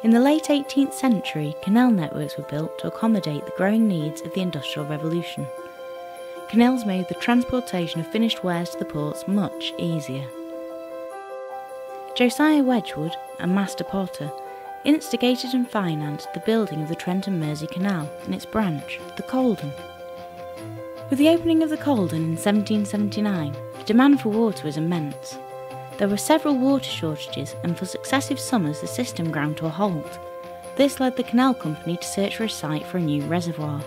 In the late 18th century, canal networks were built to accommodate the growing needs of the Industrial Revolution. Canals made the transportation of finished wares to the ports much easier. Josiah Wedgwood, a master potter, instigated and financed the building of the Trent and Mersey Canal and its branch, the Calden. With the opening of the Calden in 1779, the demand for water was immense. There were several water shortages, and for successive summers the system ground to a halt. This led the canal company to search for a site for a new reservoir.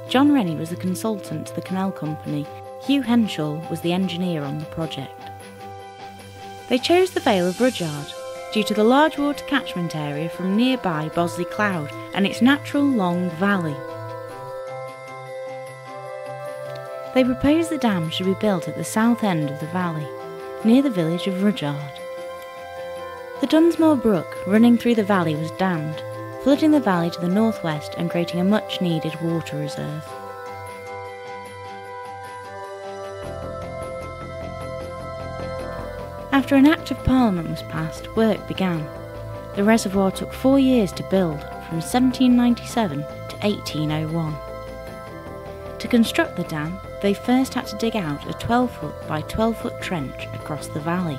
John Rennie was the consultant to the canal company. Hugh Henshaw was the engineer on the project. They chose the Vale of Rudyard due to the large water catchment area from nearby Bosley Cloud and its natural long valley. They proposed the dam should be built at the south end of the valley, near the village of Rudyard. The Dunsmore Brook running through the valley was dammed, flooding the valley to the northwest and creating a much-needed water reserve. After an Act of Parliament was passed, work began. The reservoir took 4 years to build, from 1797 to 1801. To construct the dam, they first had to dig out a 12-foot by 12-foot trench across the valley.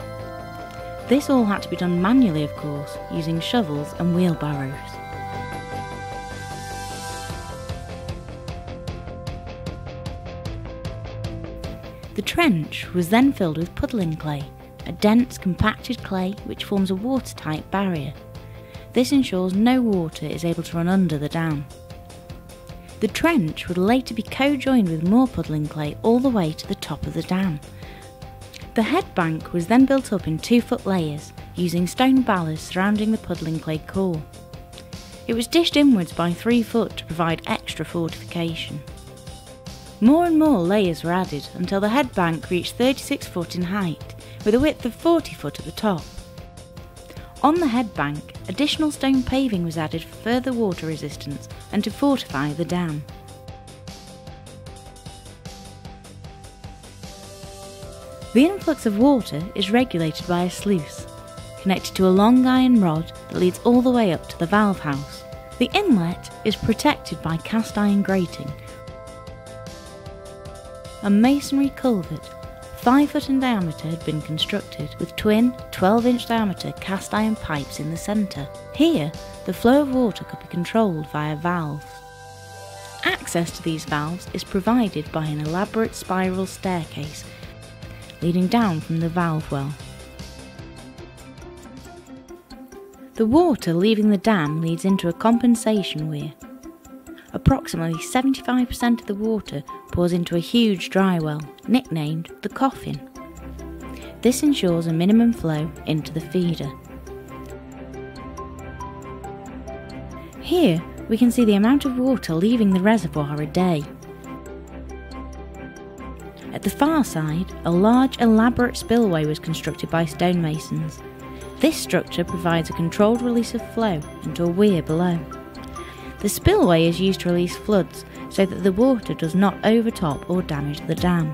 This all had to be done manually, of course, using shovels and wheelbarrows. The trench was then filled with puddling clay, a dense, compacted clay which forms a watertight barrier. This ensures no water is able to run under the dam. The trench would later be co-joined with more puddling clay all the way to the top of the dam. The head bank was then built up in 2-foot layers, using stone ballast surrounding the puddling clay core. It was dished inwards by 3 foot to provide extra fortification. More and more layers were added until the head bank reached 36 foot in height, with a width of 40 foot at the top. On the head bank, additional stone paving was added for further water resistance and to fortify the dam. The influx of water is regulated by a sluice, connected to a long iron rod that leads all the way up to the valve house. The inlet is protected by cast iron grating. A masonry culvert, 5 foot in diameter, had been constructed with twin 12-inch diameter cast iron pipes in the centre. Here, the flow of water could be controlled via valves. Access to these valves is provided by an elaborate spiral staircase leading down from the valve well. The water leaving the dam leads into a compensation weir. Approximately 75% of the water pours into a huge dry well, nicknamed the Coffin. This ensures a minimum flow into the feeder. Here we can see the amount of water leaving the reservoir a day. At the far side, a large, elaborate spillway was constructed by stonemasons. This structure provides a controlled release of flow into a weir below. The spillway is used to release floods so that the water does not overtop or damage the dam.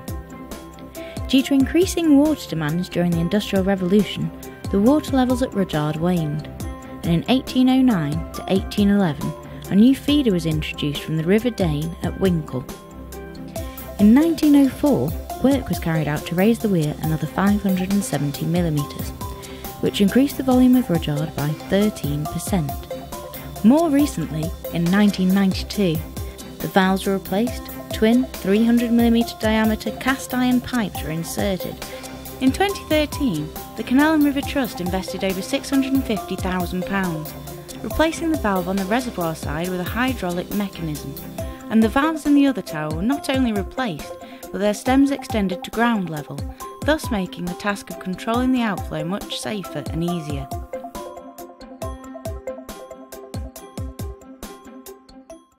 Due to increasing water demands during the Industrial Revolution, the water levels at Rudyard waned, and in 1809 to 1811 a new feeder was introduced from the River Dane at Winkle. In 1904, work was carried out to raise the weir another 570 millimetres, which increased the volume of Rudyard by 13%. More recently, in 1992, the valves were replaced, twin 300mm diameter cast iron pipes were inserted. In 2013, the Canal and River Trust invested over £650,000, replacing the valve on the reservoir side with a hydraulic mechanism, and the valves in the other tower were not only replaced, but their stems extended to ground level, thus making the task of controlling the outflow much safer and easier.